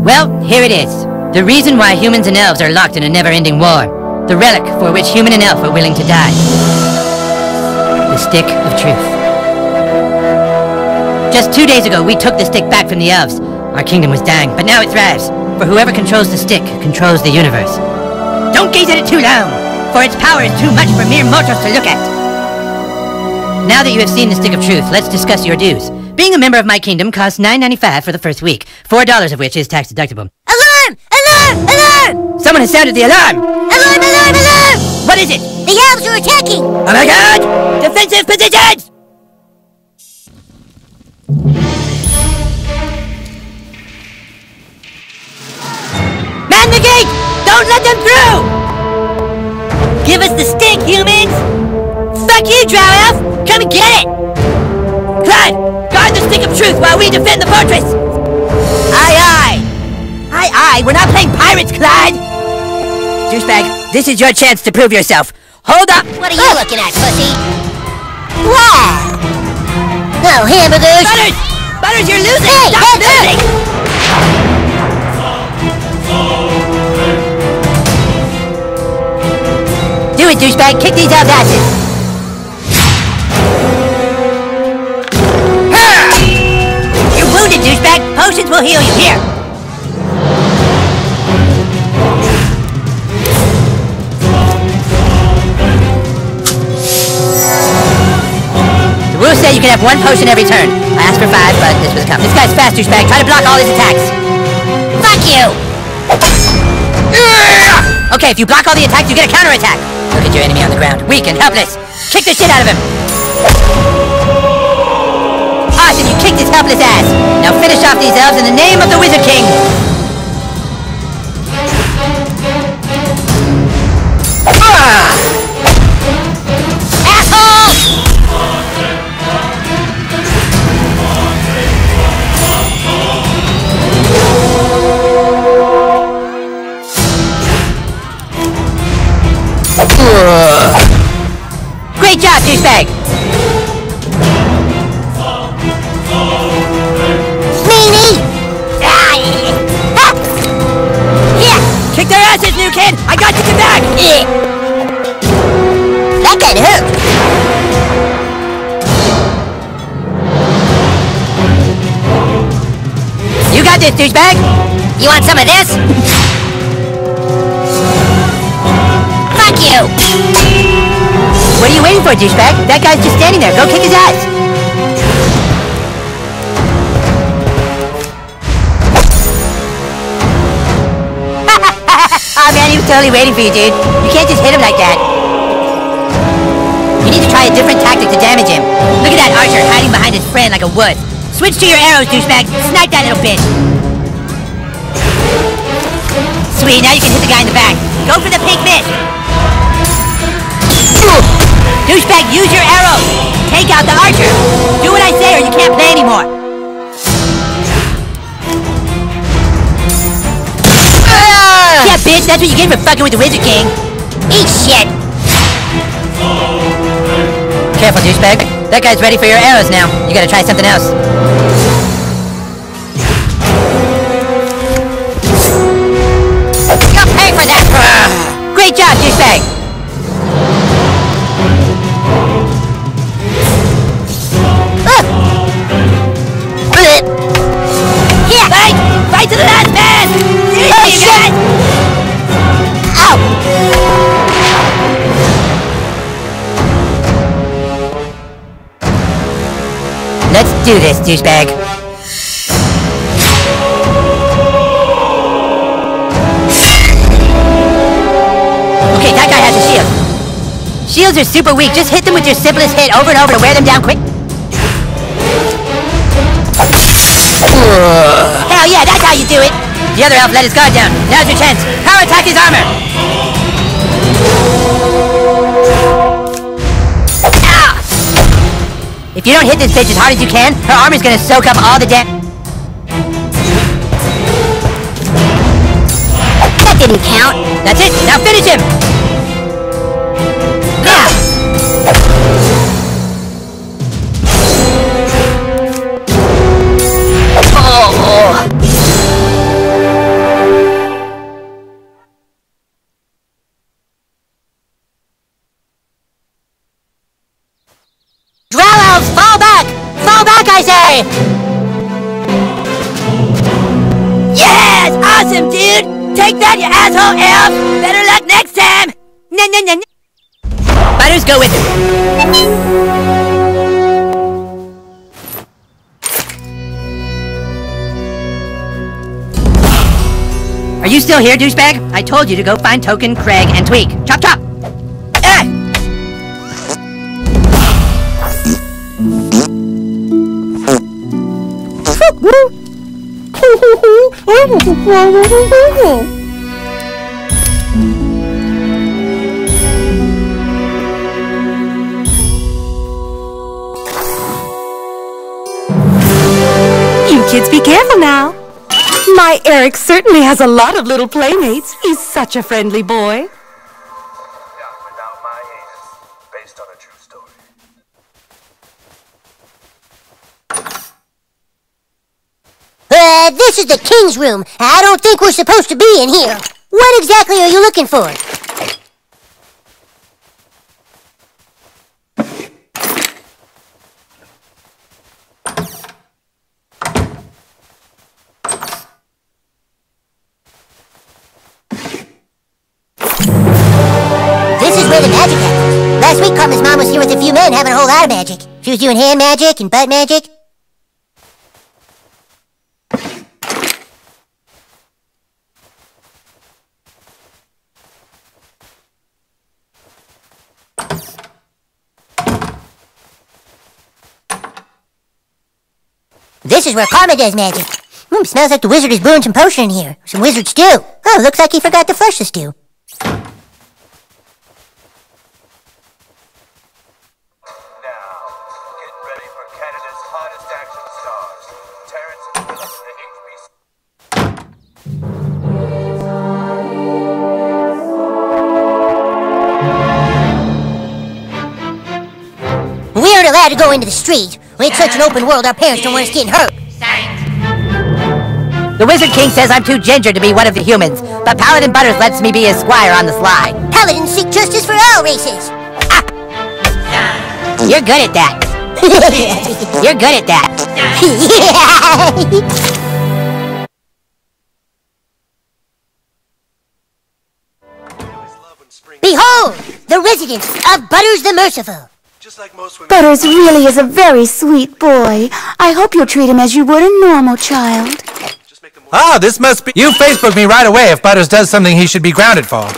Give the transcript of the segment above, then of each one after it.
Well, here it is. The reason why humans and elves are locked in a never-ending war. The relic for which human and elf are willing to die. The Stick of Truth. Just 2 days ago, we took the stick back from the elves. Our kingdom was dying, but now it thrives. For whoever controls the stick controls the universe. Don't gaze at it too long, for its power is too much for mere mortals to look at. Now that you have seen the Stick of Truth, let's discuss your dues. Being a member of my kingdom costs $9.95 for the first week, $4 of which is tax deductible. Alarm! Alarm! Alarm! Someone has sounded the alarm! Alarm! Alarm! Alarm! What is it? The elves are attacking! Oh my god! Defensive positions! Man the gate! Don't let them through! Give us the stick, humans! Fuck you, Drow Elf! Come and get it! Clyde, guard the Stick of Truth while we defend the fortress! Aye, aye! Aye, aye, we're not playing pirates, Clyde! Douchebag, this is your chance to prove yourself. Hold up! What are you looking at, pussy? Wow! No hamburgers! Butters! Butters, you're losing! Hey, Stop losing! Do it, douchebag! Kick these elves' asses! You're wounded, douchebag! Potions will heal you. Here! The rules say you can have 1 potion every turn. I asked for 5, but this was coming. This guy's fast, douchebag. Try to block all his attacks. Fuck you! Okay, if you block all the attacks, you get a counterattack. Look at your enemy on the ground. Weak and helpless. Kick the shit out of him. Awesome, you kicked his helpless ass. Now finish off these elves in the name of the Wizard King. Asshole! Great job, douchebag. Meanie! Yeah! Kick their asses, new kid! I got your back! That got hurt! You got this, douchebag! You want some of this? Fuck you! What are you waiting for, douchebag? That guy's just standing there. Go kick his ass! Oh man, he was totally waiting for you, dude. You can't just hit him like that. You need to try a different tactic to damage him. Look at that archer hiding behind his friend like a wuss. Switch to your arrows, douchebag. Snipe that little bitch. Sweet, now you can hit the guy in the back. Go for the pink mist. Douchebag, use your arrows. Take out the archer. Do what I say or you can't play anymore. Yeah, bitch, that's what you get for fucking with the Wizard King. Eat shit! Careful, douchebag. That guy's ready for your arrows now. You gotta try something else. You'll pay for that! Great job, douchebag. Here! Fight to the last man! Oh, shit! Ow! Let's do this, douchebag. Okay, that guy has a shield. Shields are super weak. Just hit them with your simplest hit over and over to wear them down quick. Hell yeah, that's how you do it! The other elf let his guard down. Now's your chance. Power attack his armor! Ah! If you don't hit this bitch as hard as you can, her armor's gonna soak up all the That didn't count. That's it! Now finish him! Now! back, I say! Yes! Awesome, dude! Take that, you asshole elf! Better luck next time! Butters, go with him! Are you still here, douchebag? I told you to go find Token, Craig, and Tweak. Chop, chop! You kids be careful now. My Eric certainly has a lot of little playmates. He's such a friendly boy. Not without my anus, based on a true story. This is the king's room. I don't think we're supposed to be in here. What exactly are you looking for? This is where the magic happens. Last week, Carmen's mom was here with a few men having a whole lot of magic. She was doing hand magic and butt magic. This is where Karma does magic. Smells like the wizard is brewing some potion in here. Some wizard stew. Oh, looks like he forgot to flush the stew. Now, get ready for Canada's hottest action stars. Terrence and Philip in the HBC. We aren't allowed to go into the street. It's such an open world, our parents don't want us getting hurt. The Wizard King says I'm too ginger to be one of the humans, but Paladin Butters lets me be his squire on the sly. Paladins seek justice for all races. You're good at that. You're good at that. Behold, the residence of Butters the Merciful. Just like most women. Butters really is a very sweet boy. I hope you'll treat him as you would a normal child. Ah, this must be... You Facebook me right away if Butters does something he should be grounded for.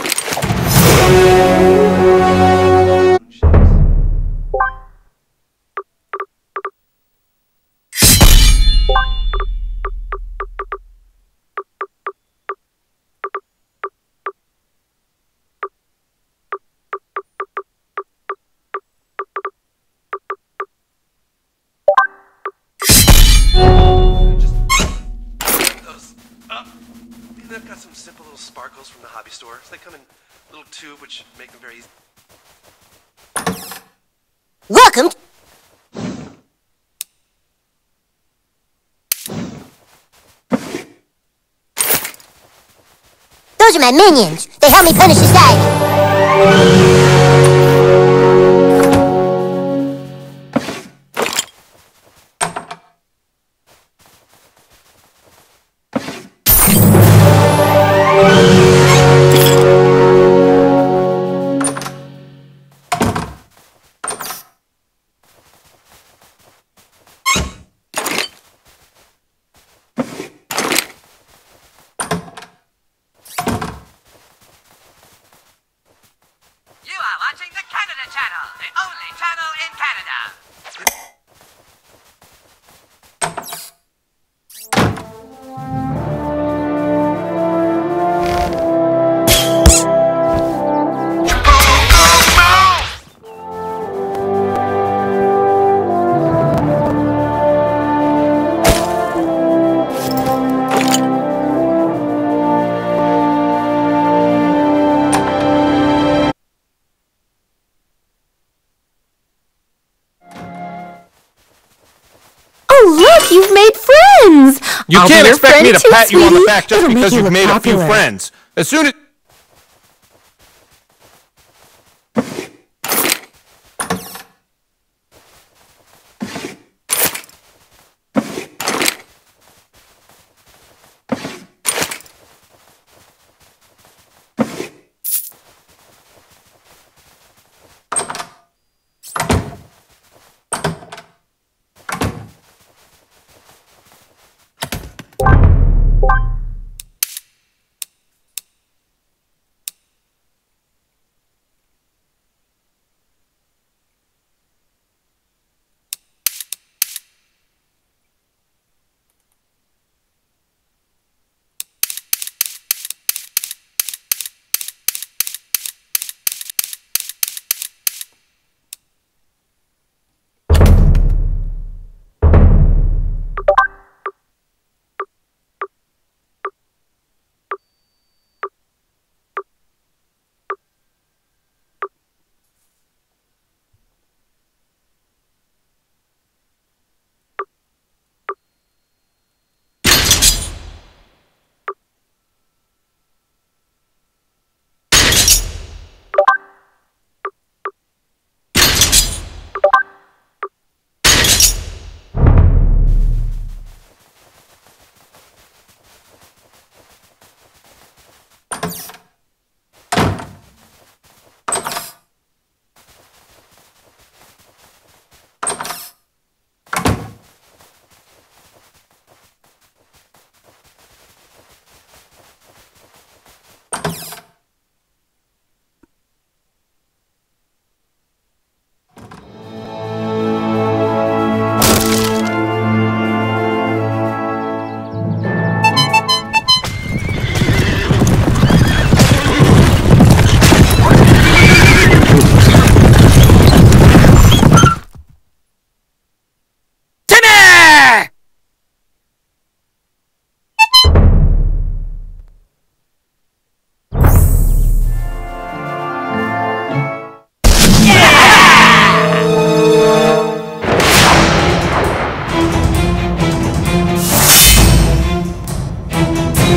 They've got some simple little sparkles from the hobby store. They come in a little tube, which make them very easy. Welcome. Those are my minions. They help me punish society. Watching the Canada Channel, the only channel in Canada. Look, you've made friends! You can't expect me to pat you on the back just because you've made a few friends. As soon as...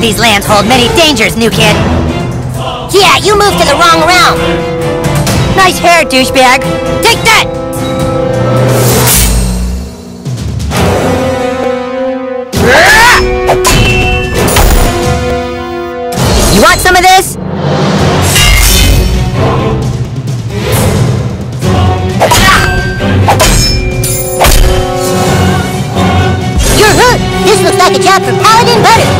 These lands hold many dangers, new kid. Yeah, you moved to the wrong realm. Nice hair, douchebag. Take that! You want some of this? You're hooked. This looks like a job for Paladin Butter.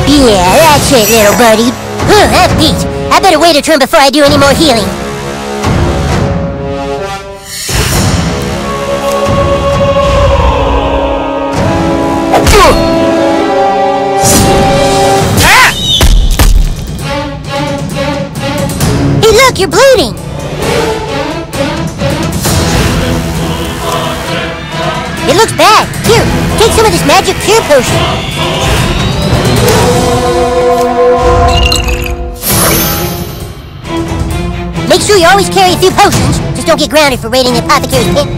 Yeah, that's it, little buddy. That beat. I better wait a turn before I do any more healing. Hey, look, you're bleeding. It looks bad. Here, take some of this magic cure potion. Make sure you always carry a few potions. Just don't get grounded for raiding the apothecary's pit.